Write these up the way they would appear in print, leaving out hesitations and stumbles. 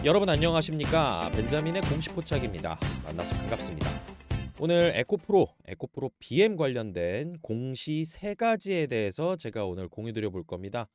여러분 안녕하십니까? 벤자민의 공시포착입니다. 만나서 반갑습니다. 오늘 에코프로 BM 관련된 공시 세 가지에 대해서 제가 오늘 공유드려 볼 겁니다.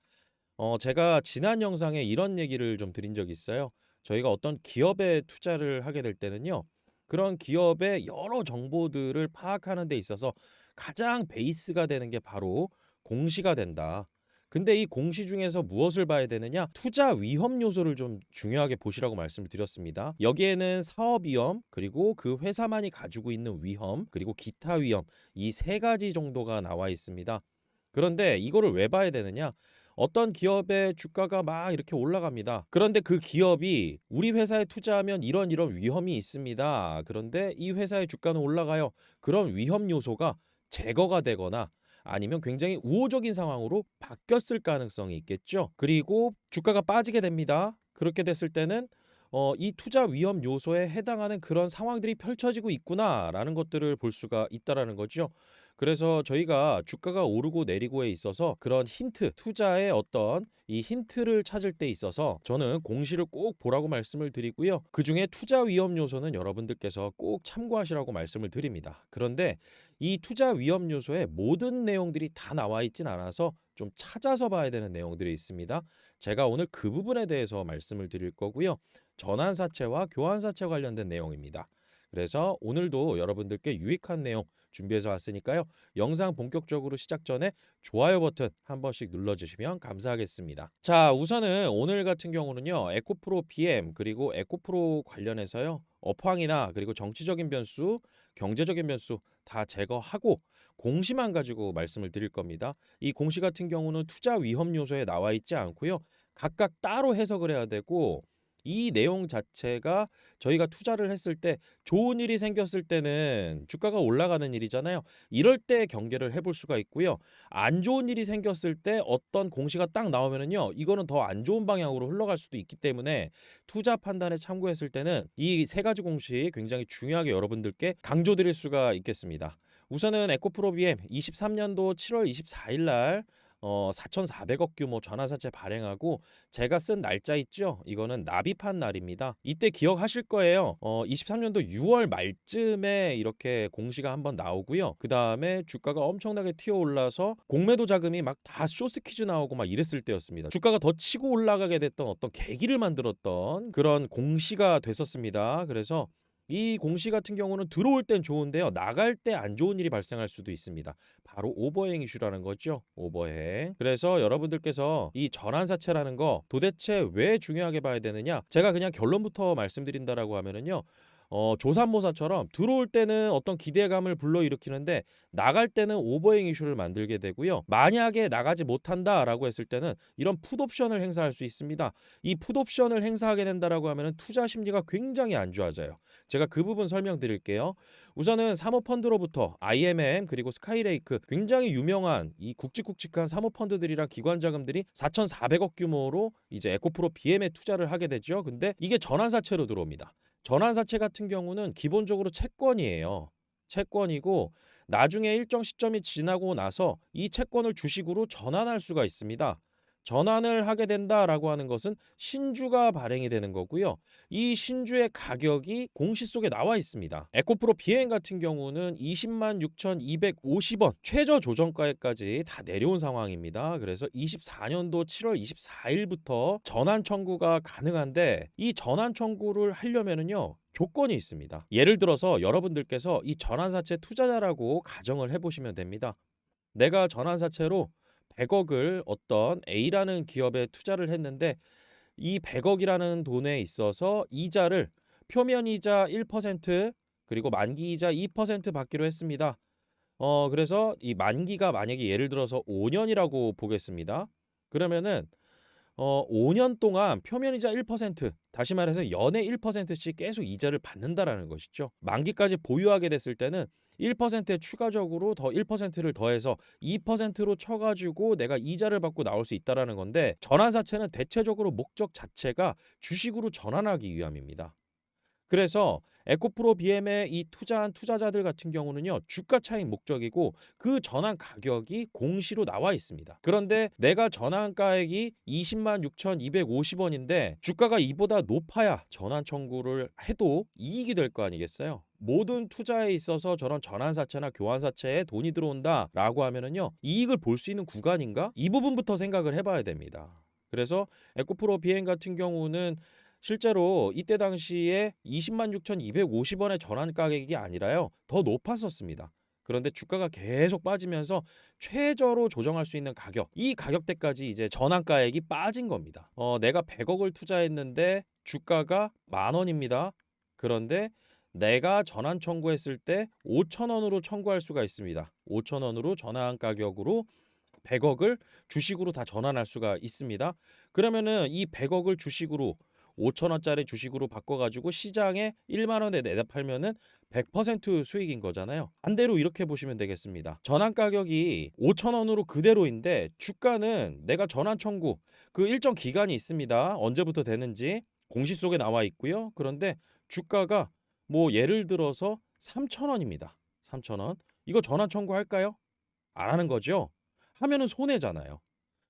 제가 지난 영상에 이런 얘기를 좀 드린 적이 있어요. 저희가 어떤 기업에 투자를 하게 될 때는요. 그런 기업의 여러 정보들을 파악하는 데 있어서 가장 베이스가 되는 게 바로 공시가 된다. 근데 이 공시 중에서 무엇을 봐야 되느냐? 투자 위험 요소를 좀 중요하게 보시라고 말씀을 드렸습니다. 여기에는 사업 위험, 그리고 그 회사만이 가지고 있는 위험, 그리고 기타 위험, 이 세 가지 정도가 나와 있습니다. 그런데 이거를 왜 봐야 되느냐? 어떤 기업의 주가가 막 이렇게 올라갑니다. 그런데 그 기업이 우리 회사에 투자하면 이런 위험이 있습니다. 그런데 이 회사의 주가는 올라가요. 그런 위험 요소가 제거가 되거나 아니면 굉장히 우호적인 상황으로 바뀌었을 가능성이 있겠죠. 그리고 주가가 빠지게 됩니다. 그렇게 됐을 때는 이 투자 위험 요소에 해당하는 그런 상황들이 펼쳐지고 있구나라는 것들을 볼 수가 있다라는 거죠. 그래서 저희가 주가가 오르고 내리고에 있어서 그런 힌트, 투자의 어떤 이 힌트를 찾을 때 있어서 저는 공시를 꼭 보라고 말씀을 드리고요. 그중에 투자 위험 요소는 여러분들께서 꼭 참고하시라고 말씀을 드립니다. 그런데 이 투자 위험 요소에 모든 내용들이 다 나와 있진 않아서 좀 찾아서 봐야 되는 내용들이 있습니다. 제가 오늘 그 부분에 대해서 말씀을 드릴 거고요. 전환사채와 교환사채 관련된 내용입니다. 그래서 오늘도 여러분들께 유익한 내용 준비해서 왔으니까요. 영상 본격적으로 시작 전에 좋아요 버튼 한 번씩 눌러주시면 감사하겠습니다. 자, 우선은 오늘 같은 경우는요. 에코프로 BM 그리고 에코프로 관련해서요. 업황이나 그리고 정치적인 변수, 경제적인 변수 다 제거하고 공시만 가지고 말씀을 드릴 겁니다. 이 공시 같은 경우는 투자 위험 요소에 나와 있지 않고요. 각각 따로 해석을 해야 되고 이 내용 자체가 저희가 투자를 했을 때 좋은 일이 생겼을 때는 주가가 올라가는 일이잖아요. 이럴 때 경계를 해볼 수가 있고요. 안 좋은 일이 생겼을 때 어떤 공시가 딱 나오면은요, 이거는 더 안 좋은 방향으로 흘러갈 수도 있기 때문에 투자 판단에 참고했을 때는 이 세 가지 공시 굉장히 중요하게 여러분들께 강조드릴 수가 있겠습니다. 우선은 에코프로 BM 23년도 7월 24일 날 4,400억 규모 전환사채 발행하고 제가 쓴 날짜 있죠? 이거는 납입한 날입니다. 이때 기억하실 거예요. 23년도 6월 말쯤에 이렇게 공시가 한번 나오고요. 그 다음에 주가가 엄청나게 튀어올라서 공매도 자금이 막 다 쇼스퀴즈 나오고 막 이랬을 때였습니다. 주가가 더 치고 올라가게 됐던 어떤 계기를 만들었던 그런 공시가 됐었습니다. 그래서 이 공시 같은 경우는 들어올 땐 좋은데요. 나갈 때 안 좋은 일이 발생할 수도 있습니다. 바로 오버행 이슈라는 거죠. 오버행. 그래서 여러분들께서 이 전환사채라는 거 도대체 왜 중요하게 봐야 되느냐? 제가 그냥 결론부터 말씀드린다라고 하면은요. 조삼모사처럼 들어올 때는 어떤 기대감을 불러일으키는데 나갈 때는 오버행 이슈를 만들게 되고요. 만약에 나가지 못한다라고 했을 때는 이런 풋옵션을 행사할 수 있습니다. 이 풋옵션을 행사하게 된다라고 하면은 투자 심리가 굉장히 안 좋아져요. 제가 그 부분 설명드릴게요. 우선은 사모펀드로부터 IMM 그리고 스카이레이크 굉장히 유명한 이 굵직굵직한 사모펀드들이랑 기관 자금들이 4,400억 규모로 이제 에코프로 BM에 투자를 하게 되죠. 근데 이게 전환사채로 들어옵니다. 전환사채 같은 경우는 기본적으로 채권이에요. 채권이고 나중에 일정 시점이 지나고 나서 이 채권을 주식으로 전환할 수가 있습니다. 전환을 하게 된다라고 하는 것은 신주가 발행이 되는 거고요. 이 신주의 가격이 공시 속에 나와 있습니다. 에코프로 비행 같은 경우는 20만 6,250원 최저 조정가에까지 다 내려온 상황입니다. 그래서 24년도 7월 24일부터 전환 청구가 가능한데 이 전환 청구를 하려면은요. 조건이 있습니다. 예를 들어서 여러분들께서 이 전환사채 투자자라고 가정을 해보시면 됩니다. 내가 전환사채로 100억을 어떤 A라는 기업에 투자를 했는데 이 100억이라는 돈에 있어서 이자를 표면이자 1% 그리고 만기이자 2% 받기로 했습니다. 그래서 이 만기가 만약에 예를 들어서 5년이라고 보겠습니다. 그러면은 5년 동안 표면이자 1%, 다시 말해서 연에 1%씩 계속 이자를 받는다라는 것이죠. 만기까지 보유하게 됐을 때는 1%에 추가적으로 더 1%를 더해서 2%로 쳐가지고 내가 이자를 받고 나올 수 있다라는 건데 전환사채는 대체적으로 목적 자체가 주식으로 전환하기 위함입니다. 그래서 에코프로 BM에 이 투자한 투자자들 같은 경우는요, 주가 차익 목적이고 그 전환 가격이 공시로 나와 있습니다. 그런데 내가 전환가액이 20만 6,250원인데 주가가 이보다 높아야 전환 청구를 해도 이익이 될 거 아니겠어요? 모든 투자에 있어서 저런 전환사채나 교환사채에 돈이 들어온다라고 하면은요, 이익을 볼 수 있는 구간인가? 이 부분부터 생각을 해봐야 됩니다. 그래서 에코프로 BM 같은 경우는 실제로 이때 당시에 20만 6,250원의 전환 가격이 아니라요, 더 높았었습니다. 그런데 주가가 계속 빠지면서 최저로 조정할 수 있는 가격, 이 가격대까지 이제 전환가액이 빠진 겁니다. 내가 100억을 투자했는데 주가가 10,000원입니다. 그런데 내가 전환 청구했을 때 5,000원으로 청구할 수가 있습니다. 5,000원으로 전환 가격으로 100억을 주식으로 다 전환할 수가 있습니다. 그러면은 이 100억을 주식으로 5,000원짜리 주식으로 바꿔가지고 시장에 1만 원에 내다 팔면은 100% 수익인 거잖아요. 반대로 이렇게 보시면 되겠습니다. 전환 가격이 5,000원으로 그대로인데 주가는 내가 전환 청구 그 일정 기간이 있습니다. 언제부터 되는지 공시 속에 나와 있고요. 그런데 주가가 뭐 예를 들어서 3,000원입니다. 3,000원. 이거 전환 청구할까요? 안 하는 거죠. 하면은 손해잖아요.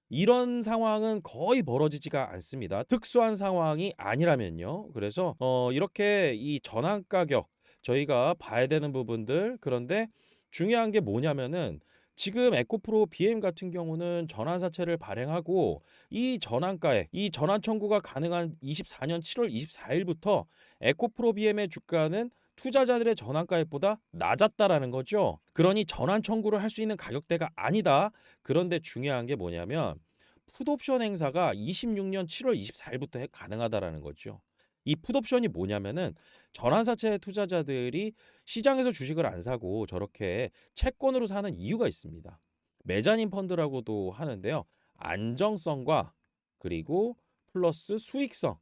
이런 상황은 거의 벌어지지가 않습니다. 특수한 상황이 아니라면요. 그래서 이렇게 이 전환 가격 저희가 봐야 되는 부분들, 그런데 중요한 게 뭐냐면은 지금 에코프로 BM 같은 경우는 전환사채를 발행하고 이 전환가에 이 전환 청구가 가능한 24년 7월 24일부터 에코프로 BM의 주가는 투자자들의 전환가액보다 낮았다라는 거죠. 그러니 전환 청구를 할 수 있는 가격대가 아니다. 그런데 중요한 게 뭐냐면 풋옵션 행사가 26년 7월 24일부터 가능하다라는 거죠. 이 풋옵션이 뭐냐면은 전환사채 투자자들이 시장에서 주식을 안 사고 저렇게 채권으로 사는 이유가 있습니다. 메자닌 펀드라고도 하는데요. 안정성과 그리고 플러스 수익성,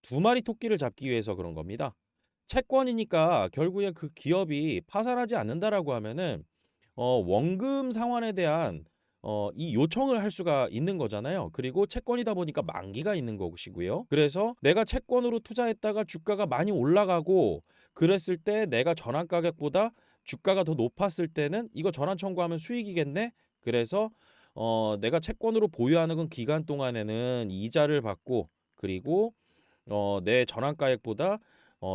두 마리 토끼를 잡기 위해서 그런 겁니다. 채권이니까 결국에 그 기업이 파산하지 않는다라고 하면은 원금 상환에 대한 이 요청을 할 수가 있는 거잖아요. 그리고 채권이다 보니까 만기가 있는 것이고요. 그래서 내가 채권으로 투자했다가 주가가 많이 올라가고 그랬을 때 내가 전환 가격보다 주가가 더 높았을 때는 이거 전환 청구하면 수익이겠네. 그래서 내가 채권으로 보유하는 그 기간 동안에는 이자를 받고 그리고 내 전환가액보다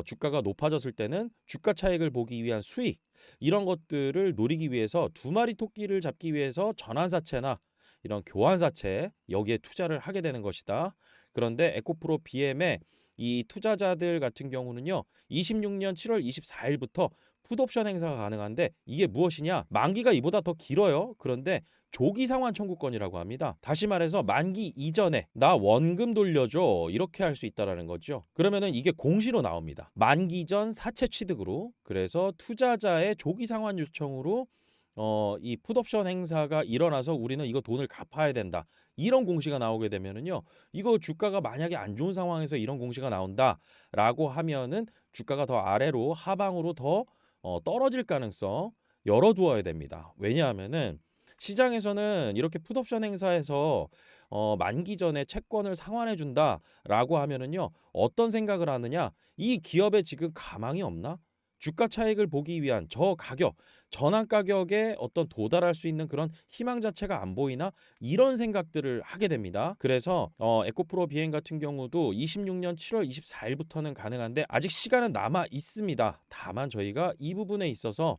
주가가 높아졌을 때는 주가 차익을 보기 위한 수익, 이런 것들을 노리기 위해서 두 마리 토끼를 잡기 위해서 전환사채나 이런 교환사채 여기에 투자를 하게 되는 것이다. 그런데 에코프로 BM의 이 투자자들 같은 경우는요, 26년 7월 24일부터 풋옵션 행사가 가능한데 이게 무엇이냐? 만기가 이보다 더 길어요. 그런데 조기 상환 청구권이라고 합니다. 다시 말해서 만기 이전에 나 원금 돌려줘, 이렇게 할 수 있다라는 거죠. 그러면은 이게 공시로 나옵니다. 만기 전 사채 취득으로. 그래서 투자자의 조기 상환 요청으로 이 풋옵션 행사가 일어나서 우리는 이거 돈을 갚아야 된다, 이런 공시가 나오게 되면은요, 이거 주가가 만약에 안 좋은 상황에서 이런 공시가 나온다라고 하면은 주가가 더 아래로 하방으로 더 떨어질 가능성 열어두어야 됩니다. 왜냐하면은 시장에서는 이렇게 풋옵션 행사에서 만기 전에 채권을 상환해 준다라고 하면은요, 어떤 생각을 하느냐? 이 기업에 지금 가망이 없나? 주가 차익을 보기 위한 저 가격, 전환 가격에 어떤 도달할 수 있는 그런 희망 자체가 안 보이나? 이런 생각들을 하게 됩니다. 그래서 에코프로 BM 같은 경우도 26년 7월 24일부터는 가능한데 아직 시간은 남아 있습니다. 다만 저희가 이 부분에 있어서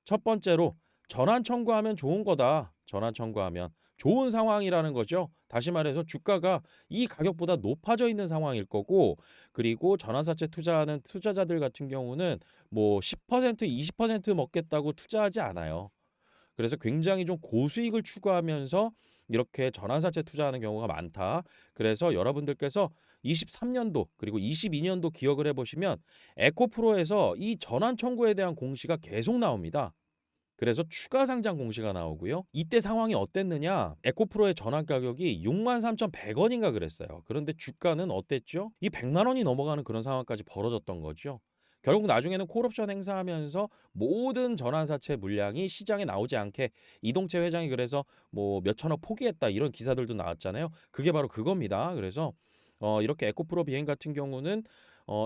첫 번째로 전환 청구하면 좋은 거다. 전환 청구하면 좋은 상황이라는 거죠. 다시 말해서 주가가 이 가격보다 높아져 있는 상황일 거고, 그리고 전환사채 투자하는 투자자들 같은 경우는 뭐 10%, 20% 먹겠다고 투자하지 않아요. 그래서 굉장히 좀 고수익을 추구하면서 이렇게 전환사채 투자하는 경우가 많다. 그래서 여러분들께서 23년도 그리고 22년도 기억을 해보시면 에코프로에서 이 전환 청구에 대한 공시가 계속 나옵니다. 그래서 추가 상장 공시가 나오고요. 이때 상황이 어땠느냐? 에코프로의 전환 가격이 63,100원인가 그랬어요. 그런데 주가는 어땠죠? 이 100만 원이 넘어가는 그런 상황까지 벌어졌던 거죠. 결국 나중에는 콜옵션 행사하면서 모든 전환사채 물량이 시장에 나오지 않게 이동채 회장이 그래서 뭐 몇천억 포기했다, 이런 기사들도 나왔잖아요. 그게 바로 그겁니다. 그래서 이렇게 에코프로 비행 같은 경우는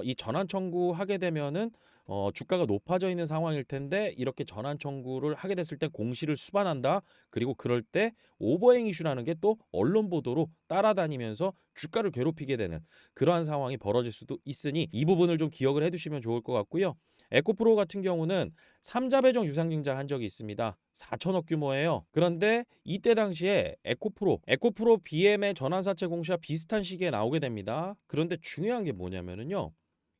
이 전환 청구하게 되면은 주가가 높아져 있는 상황일 텐데 이렇게 전환 청구를 하게 됐을 때 공시를 수반한다. 그리고 그럴 때 오버행 이슈라는 게 또 언론 보도로 따라다니면서 주가를 괴롭히게 되는 그러한 상황이 벌어질 수도 있으니 이 부분을 좀 기억을 해두시면 좋을 것 같고요. 에코프로 같은 경우는 3자 배정 유상증자 한 적이 있습니다. 4천억 규모예요. 그런데 이때 당시에 에코프로 BM의 전환사채 공시와 비슷한 시기에 나오게 됩니다. 그런데 중요한 게 뭐냐면은요.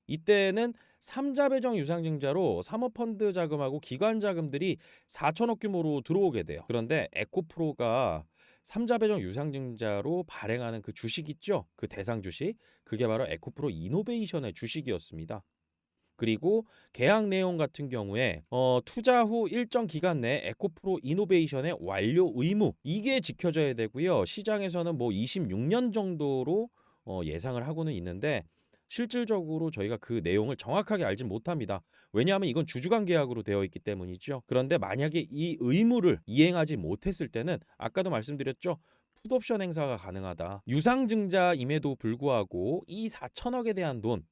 이때는 3자 배정 유상증자로 사모펀드 자금하고 기관 자금들이 4천억 규모로 들어오게 돼요. 그런데 에코프로가 3자 배정 유상증자로 발행하는 그 주식 있죠? 그 대상 주식. 그게 바로 에코프로 이노베이션의 주식이었습니다. 그리고 계약 내용 같은 경우에 투자 후 일정 기간 내 에코프로 이노베이션의 완료 의무 이게 지켜져야 되고요. 시장에서는 뭐 26년 정도로 예상을 하고는 있는데 실질적으로 저희가 그 내용을 정확하게 알진 못합니다. 왜냐하면 이건 주주간 계약으로 되어 있기 때문이죠. 그런데 만약에 이 의무를 이행하지 못했을 때는 아까도 말씀드렸죠. 풋옵션 행사가 가능하다. 유상증자임에도 불구하고 이 4천억에 대한 돈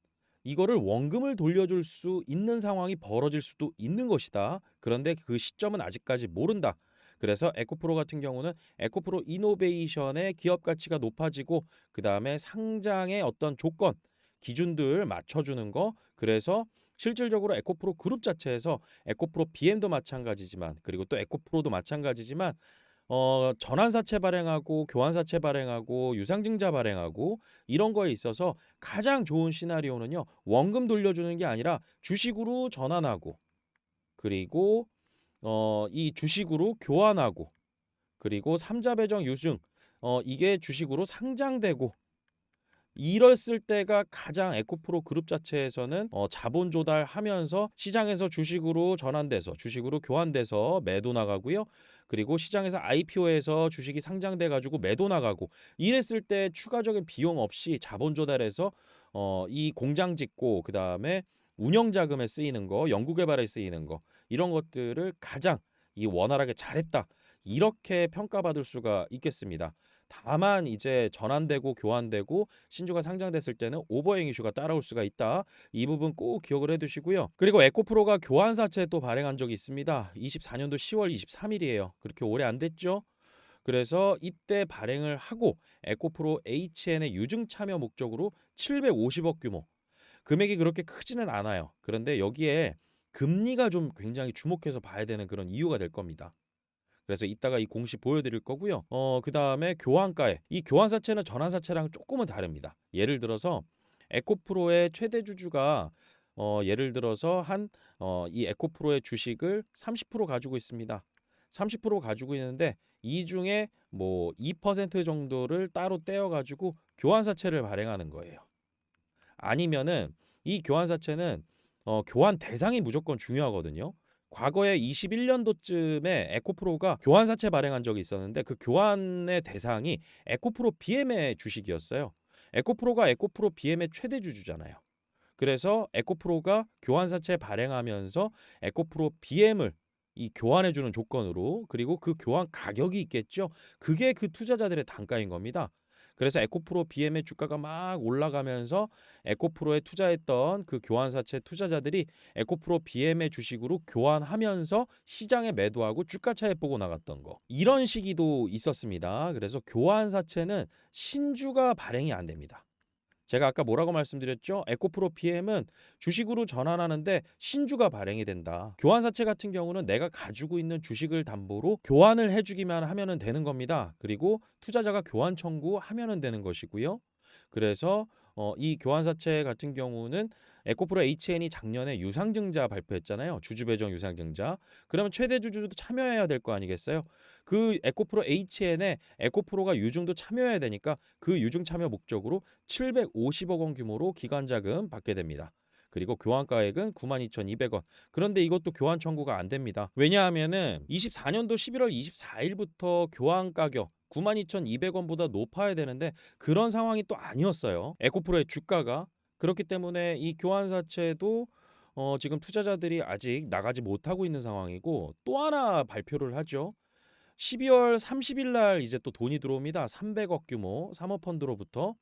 이거를 원금을 돌려줄 수 있는 상황이 벌어질 수도 있는 것이다. 그런데 그 시점은 아직까지 모른다. 그래서 에코프로 같은 경우는 에코프로 이노베이션의 기업 가치가 높아지고 그 다음에 상장의 어떤 조건, 기준들 맞춰주는 거. 그래서 실질적으로 에코프로 그룹 자체에서 에코프로 BM도 마찬가지지만 그리고 또 에코프로도 마찬가지지만 전환사채 발행하고 교환사채 발행하고 유상증자 발행하고 이런 거에 있어서 가장 좋은 시나리오는요. 원금 돌려주는 게 아니라 주식으로 전환하고 그리고 이 주식으로 교환하고 그리고 삼자 배정 유증 이게 주식으로 상장되고 이랬을 때가 가장 에코프로 그룹 자체에서는 자본 조달하면서 시장에서 주식으로 전환돼서 주식으로 교환돼서 매도 나가고요. 그리고 시장에서 IPO에서 주식이 상장돼 가지고 매도 나가고 이랬을 때 추가적인 비용 없이 자본 조달해서 이 공장 짓고 그다음에 운영 자금에 쓰이는 거, 연구 개발에 쓰이는 거 이런 것들을 가장 이 원활하게 잘했다. 이렇게 평가받을 수가 있겠습니다. 다만 이제 전환되고 교환되고 신주가 상장됐을 때는 오버행 이슈가 따라올 수가 있다. 이 부분 꼭 기억을 해두시고요. 그리고 에코프로가 교환사채 또 발행한 적이 있습니다. 24년도 10월 23일이에요. 그렇게 오래 안 됐죠? 그래서 이때 발행을 하고 에코프로 HN의 유증 참여 목적으로 750억 규모. 금액이 그렇게 크지는 않아요. 그런데 여기에 금리가 좀 굉장히 주목해서 봐야 되는 그런 이유가 될 겁니다. 그래서 이따가 이 공시 보여드릴 거고요. 그다음에 교환가액. 이 교환사채는 전환사채랑 조금은 다릅니다. 예를 들어서 에코프로의 최대 주주가 예를 들어서 이 에코프로의 주식을 30% 가지고 있습니다. 30% 가지고 있는데 이 중에 뭐 2% 정도를 따로 떼어 가지고 교환사채를 발행하는 거예요. 아니면은 이 교환사채는 교환 대상이 무조건 중요하거든요. 과거에 21년도쯤에 에코프로가 교환사채 발행한 적이 있었는데 그 교환의 대상이 에코프로 BM의 주식이었어요. 에코프로가 에코프로 BM의 최대 주주잖아요. 그래서 에코프로가 교환사채 발행하면서 에코프로 BM을 이 교환해주는 조건으로 그리고 그 교환 가격이 있겠죠. 그게 그 투자자들의 단가인 겁니다. 그래서 에코프로 BM의 주가가 막 올라가면서 에코프로에 투자했던 그 교환사채 투자자들이 에코프로 BM의 주식으로 교환하면서 시장에 매도하고 주가 차익 보고 나갔던 거. 이런 시기도 있었습니다. 그래서 교환사채는 신주가 발행이 안 됩니다. 제가 아까 뭐라고 말씀드렸죠? 에코프로 BM은 주식으로 전환하는데 신주가 발행이 된다. 교환사채 같은 경우는 내가 가지고 있는 주식을 담보로 교환을 해주기만 하면 되는 겁니다. 그리고 투자자가 교환 청구하면 되는 것이고요. 그래서 이 교환사채 같은 경우는 에코프로 HN이 작년에 유상증자 발표했잖아요. 주주배정 유상증자. 그러면 최대 주주도 참여해야 될 거 아니겠어요? 그 에코프로 HN에 에코프로가 유증도 참여해야 되니까 그 유증 참여 목적으로 750억 원 규모로 기관자금 받게 됩니다. 그리고 교환가액은 92,200원. 그런데 이것도 교환 청구가 안 됩니다. 왜냐하면은 24년도 11월 24일부터 교환 가격 92,200원보다 높아야 되는데 그런 상황이 또 아니었어요. 에코프로의 주가가. 그렇기 때문에 이 교환사채도 지금 투자자들이 아직 나가지 못하고 있는 상황이고 또 하나 발표를 하죠. 12월 30일 날 이제 또 돈이 들어옵니다. 300억 규모 사모펀드로부터.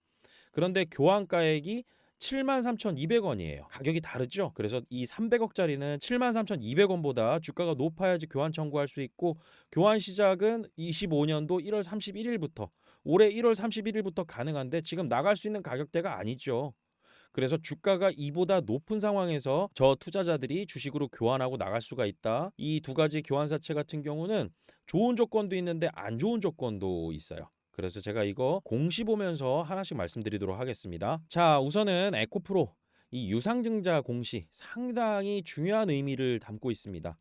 그런데 교환가액이 73,200원이에요. 가격이 다르죠? 그래서 이 300억짜리는 73,200원보다 주가가 높아야지 교환 청구할 수 있고, 교환 시작은 25년도 1월 31일부터, 올해 1월 31일부터 가능한데 지금 나갈 수 있는 가격대가 아니죠. 그래서 주가가 이보다 높은 상황에서 저 투자자들이 주식으로 교환하고 나갈 수가 있다. 이 두 가지 교환사채 같은 경우는 좋은 조건도 있는데 안 좋은 조건도 있어요. 그래서 제가 이거 공시 보면서 하나씩 말씀드리도록 하겠습니다. 자, 우선은 에코프로 이 유상증자 공시 상당히 중요한 의미를 담고 있습니다.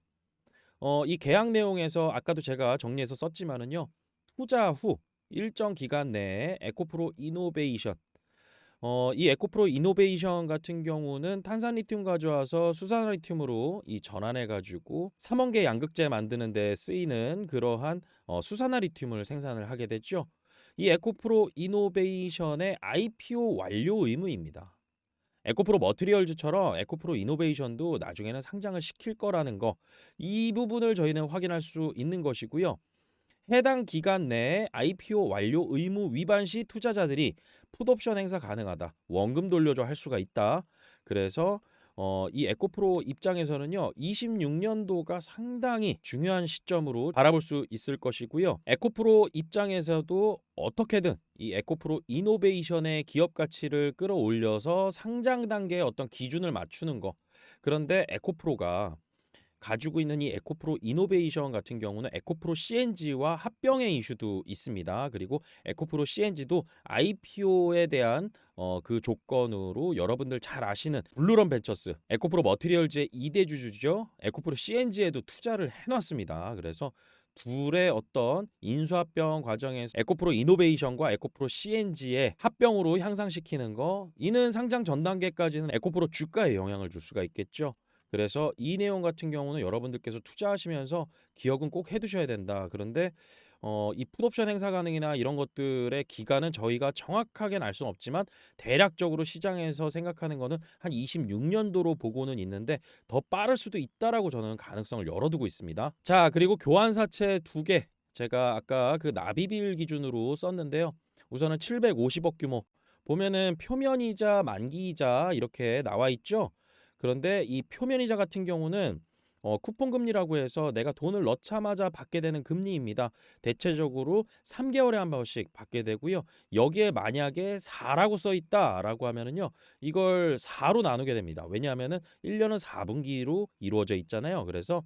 이 계약 내용에서 아까도 제가 정리해서 썼지만은요. 투자 후 일정 기간 내에 에코프로 이노베이션, 이 에코프로 이노베이션 같은 경우는 탄산리튬 가져와서 수산화리튬으로 이 전환해 가지고 삼원계 양극재 만드는 데 쓰이는 그러한 수산화리튬을 생산을 하게 됐죠. 이 에코프로 이노베이션의 IPO 완료 의무입니다. 에코프로 머티리얼즈처럼 에코프로 이노베이션도 나중에는 상장을 시킬 거라는 거, 이 부분을 저희는 확인할 수 있는 것이고요. 해당 기간 내에 IPO 완료 의무 위반 시 투자자들이 풋옵션 행사 가능하다. 원금 돌려줘 할 수가 있다. 그래서 이 에코프로 입장에서는요. 26년도가 상당히 중요한 시점으로 바라볼 수 있을 것이고요. 에코프로 입장에서도 어떻게든 이 에코프로 이노베이션의 기업 가치를 끌어올려서 상장 단계의 어떤 기준을 맞추는 거. 그런데 에코프로가 가지고 있는 이 에코프로 이노베이션 같은 경우는 에코프로 CNG와 합병의 이슈도 있습니다. 그리고 에코프로 CNG도 IPO에 대한 그 조건으로 여러분들 잘 아시는 블루런 벤처스, 에코프로 머티리얼즈의 2대 주주죠. 에코프로 CNG에도 투자를 해놨습니다. 그래서 둘의 어떤 인수합병 과정에서 에코프로 이노베이션과 에코프로 CNG의 합병으로 향상시키는 거, 이는 상장 전 단계까지는 에코프로 주가에 영향을 줄 수가 있겠죠. 그래서 이 내용 같은 경우는 여러분들께서 투자하시면서 기억은 꼭 해두셔야 된다. 그런데 이 풋옵션 행사 가능이나 이런 것들의 기간은 저희가 정확하게는 알 수는 없지만 대략적으로 시장에서 생각하는 거는 한 26년도로 보고는 있는데 더 빠를 수도 있다라고 저는 가능성을 열어두고 있습니다. 자, 그리고 교환사채 2개 제가 아까 그 납입일 기준으로 썼는데요. 우선은 750억 규모 보면은 표면이자 만기이자 이렇게 나와 있죠. 그런데 이 표면이자 같은 경우는 쿠폰 금리라고 해서 내가 돈을 넣자마자 받게 되는 금리입니다. 대체적으로 3개월에 한 번씩 받게 되고요. 여기에 만약에 4라고 써 있다라고 하면은요. 이걸 4로 나누게 됩니다. 왜냐하면은 1년은 4분기로 이루어져 있잖아요. 그래서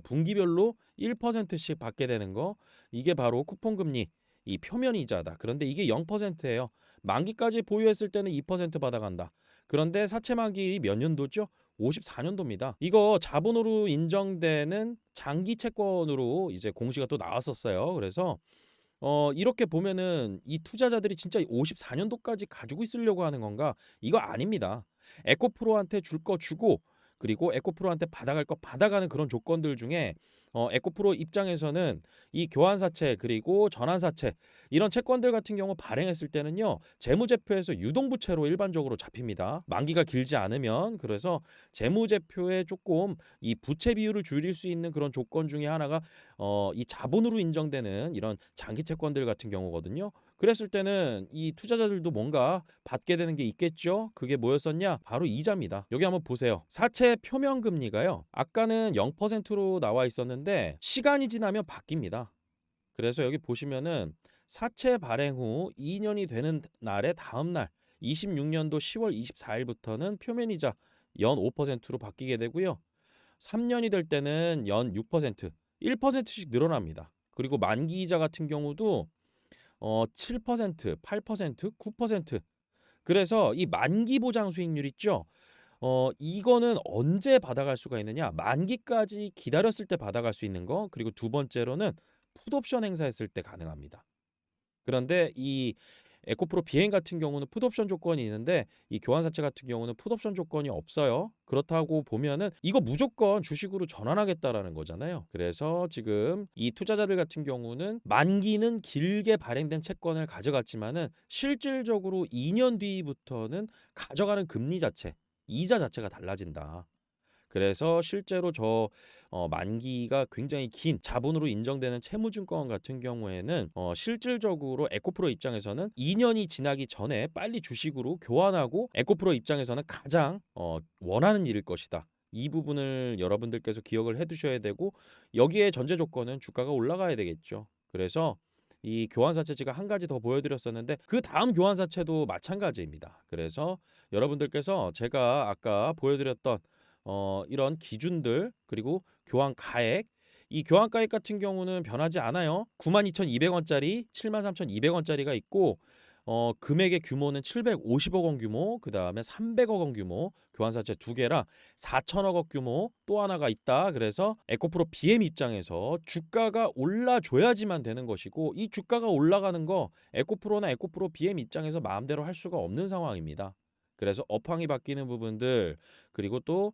분기별로 1%씩 받게 되는 거, 이게 바로 쿠폰 금리 이 표면 이자다. 그런데 이게 0%예요. 만기까지 보유했을 때는 2% 받아간다. 그런데 사채 만기 몇 년도죠? 54년도입니다. 이거 자본으로 인정되는 장기 채권으로 이제 공시가 또 나왔었어요. 그래서 이렇게 보면은 이 투자자들이 진짜 54년도까지 가지고 있으려고 하는 건가? 이거 아닙니다. 에코프로한테 줄 거 주고, 그리고 에코프로한테 받아갈 거 받아가는 그런 조건들 중에 에코프로 입장에서는 이 교환사채 그리고 전환사채 이런 채권들 같은 경우 발행했을 때는요. 재무제표에서 유동부채로 일반적으로 잡힙니다. 만기가 길지 않으면. 그래서 재무제표에 조금 이 부채 비율을 줄일 수 있는 그런 조건 중에 하나가 이 자본으로 인정되는 이런 장기 채권들 같은 경우거든요. 그랬을 때는 이 투자자들도 뭔가 받게 되는 게 있겠죠. 그게 뭐였었냐? 바로 이자입니다. 여기 한번 보세요. 사채 표면 금리가요. 아까는 0%로 나와 있었는데 시간이 지나면 바뀝니다. 그래서 여기 보시면은 사채 발행 후 2년이 되는 날의 다음 날 26년도 10월 24일부터는 표면이자 연 5%로 바뀌게 되고요. 3년이 될 때는 연 6%, 1%씩 늘어납니다. 그리고 만기이자 같은 경우도 7%, 8%, 9%. 그래서 이 만기 보장 수익률 있죠? 이거는 언제 받아갈 수가 있느냐? 만기까지 기다렸을 때 받아갈 수 있는 거. 그리고 두 번째로는 풋옵션 행사했을 때 가능합니다. 그런데 이 에코프로 비행 같은 경우는 풋옵션 조건이 있는데 이 교환사채 같은 경우는 풋옵션 조건이 없어요. 그렇다고 보면은 이거 무조건 주식으로 전환하겠다라는 거잖아요. 그래서 지금 이 투자자들 같은 경우는 만기는 길게 발행된 채권을 가져갔지만은 실질적으로 2년 뒤부터는 가져가는 금리 자체, 이자 자체가 달라진다. 그래서 실제로 만기가 굉장히 긴 자본으로 인정되는 채무증권 같은 경우에는 실질적으로 에코프로 입장에서는 2년이 지나기 전에 빨리 주식으로 교환하고 에코프로 입장에서는 가장 원하는 일일 것이다. 이 부분을 여러분들께서 기억을 해두셔야 되고 여기에 전제 조건은 주가가 올라가야 되겠죠. 그래서 이 교환사채 제가 한 가지 더 보여드렸었는데 그 다음 교환사채도 마찬가지입니다. 그래서 여러분들께서 제가 아까 보여드렸던 이런 기준들 그리고 교환가액 이 교환가액 같은 경우는 변하지 않아요. 92,200원짜리 73,200원짜리가 있고 금액의 규모는 750억 원 규모, 그 다음에 300억 원 규모 교환사채 두 개라 4천억 원 규모 또 하나가 있다. 그래서 에코프로 BM 입장에서 주가가 올라줘야지만 되는 것이고 이 주가가 올라가는 거 에코프로나 에코프로 BM 입장에서 마음대로 할 수가 없는 상황입니다. 그래서 업황이 바뀌는 부분들 그리고 또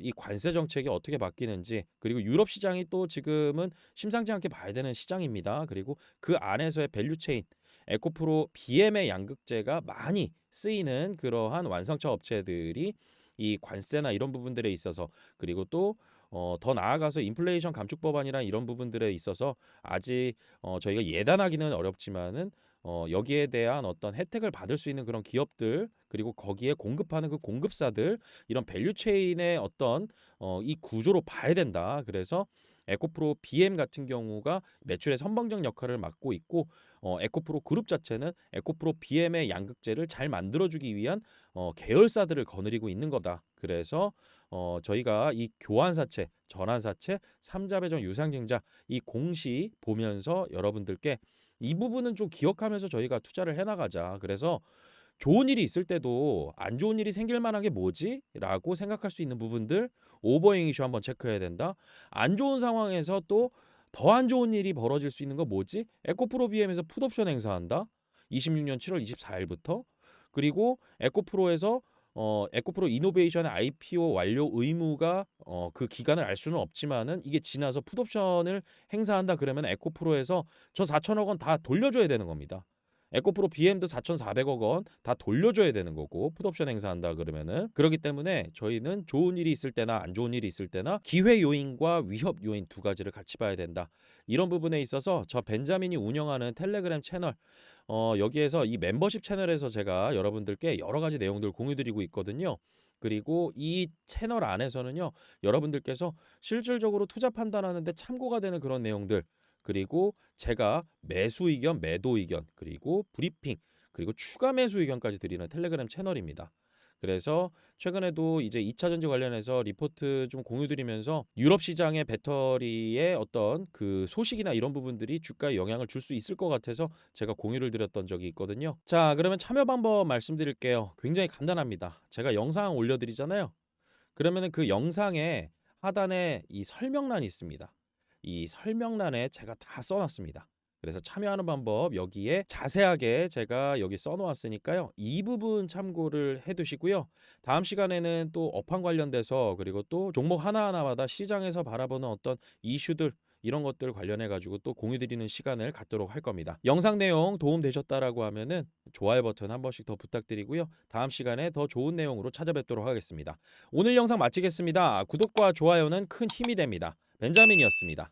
이 관세 정책이 어떻게 바뀌는지 그리고 유럽 시장이 또 지금은 심상치 않게 봐야 되는 시장입니다. 그리고 그 안에서의 밸류체인 에코프로 BM의 양극재가 많이 쓰이는 그러한 완성차 업체들이 이 관세나 이런 부분들에 있어서 그리고 또 더 나아가서 인플레이션 감축 법안이나 이런 부분들에 있어서 아직 저희가 예단하기는 어렵지만은 여기에 대한 어떤 혜택을 받을 수 있는 그런 기업들 그리고 거기에 공급하는 그 공급사들 이런 밸류체인의 어떤 이 구조로 봐야 된다. 그래서 에코프로 BM 같은 경우가 매출의 선방적 역할을 맡고 있고 에코프로 그룹 자체는 에코프로 BM의 양극재를 잘 만들어주기 위한 계열사들을 거느리고 있는 거다. 그래서 저희가 이 교환사채, 전환사채, 삼자배정 유상증자 이 공시 보면서 여러분들께 이 부분은 좀 기억하면서 저희가 투자를 해나가자. 그래서 좋은 일이 있을 때도 안 좋은 일이 생길 만한 게 뭐지? 라고 생각할 수 있는 부분들 오버행 이슈 한번 체크해야 된다. 안 좋은 상황에서 또 더 안 좋은 일이 벌어질 수 있는 거 뭐지? 에코프로 BM에서 풋옵션 행사한다. 26년 7월 24일부터 그리고 에코프로에서 에코프로 이노베이션의 IPO 완료 의무가 그 기간을 알 수는 없지만은 이게 지나서 풋옵션을 행사한다 그러면 에코프로에서 저 4천억 원 다 돌려줘야 되는 겁니다. 에코프로 BM도 4,400억 원 다 돌려줘야 되는 거고 풋옵션 행사한다 그러면은 그렇기 때문에 저희는 좋은 일이 있을 때나 안 좋은 일이 있을 때나 기회 요인과 위협 요인 두 가지를 같이 봐야 된다. 이런 부분에 있어서 저 벤자민이 운영하는 텔레그램 채널 여기에서 이 멤버십 채널에서 제가 여러분들께 여러 가지 내용들 공유드리고 있거든요. 그리고 이 채널 안에서는요 여러분들께서 실질적으로 투자 판단하는데 참고가 되는 그런 내용들 그리고 제가 매수 의견, 매도 의견, 그리고 브리핑, 그리고 추가 매수 의견까지 드리는 텔레그램 채널입니다. 그래서 최근에도 이제 2차 전지 관련해서 리포트 좀 공유드리면서 유럽 시장의 배터리의 어떤 그 소식이나 이런 부분들이 주가에 영향을 줄 수 있을 것 같아서 제가 공유를 드렸던 적이 있거든요. 자, 그러면 참여 방법 말씀드릴게요. 굉장히 간단합니다. 제가 영상 올려드리잖아요. 그러면은 그 영상에 하단에 이 설명란이 있습니다. 이 설명란에 제가 다 써놨습니다. 그래서 참여하는 방법 여기에 자세하게 제가 여기 써놓았으니까요. 이 부분 참고를 해두시고요. 다음 시간에는 또 업황 관련돼서 그리고 또 종목 하나하나마다 시장에서 바라보는 어떤 이슈들 이런 것들 관련해 가지고 또 공유드리는 시간을 갖도록 할 겁니다. 영상 내용 도움 되셨다라고 하면은 좋아요 버튼 한 번씩 더 부탁드리고요. 다음 시간에 더 좋은 내용으로 찾아뵙도록 하겠습니다. 오늘 영상 마치겠습니다. 구독과 좋아요는 큰 힘이 됩니다. 벤자민이었습니다.